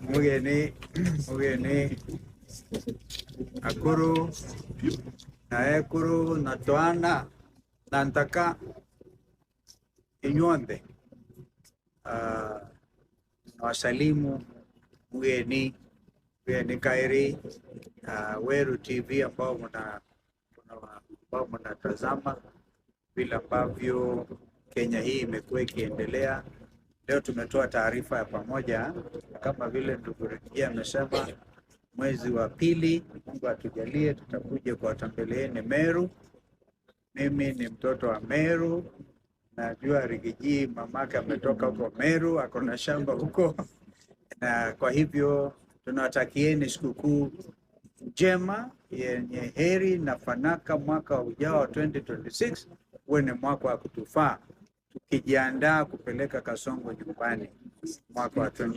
mugeni akuru na ekuru na toana na ntaka inyonde na wasalimu mugeni Kairi Weru TV ambao mnatazama vile ambavyo Kenya hii imekuwa ikiendelea. Leo tumetoa taarifa ya pamoja kama vile ndugu Rigia amesema, mwezi wa pili Mungu atujalie tutakuja kuwatembeleeni Meru. Mimi ni mtoto wa Meru, najua Rigiji mamake ametoka huko Meru, ako na shamba huko na kwa hivyo tunawatakieni sikukuu njema yenye heri na fanaka. Mwaka ujao 2026 uwe ni mwaka wa kutufaa, tukijiandaa kupeleka Kasongo nyumbani mwaka wa 2027.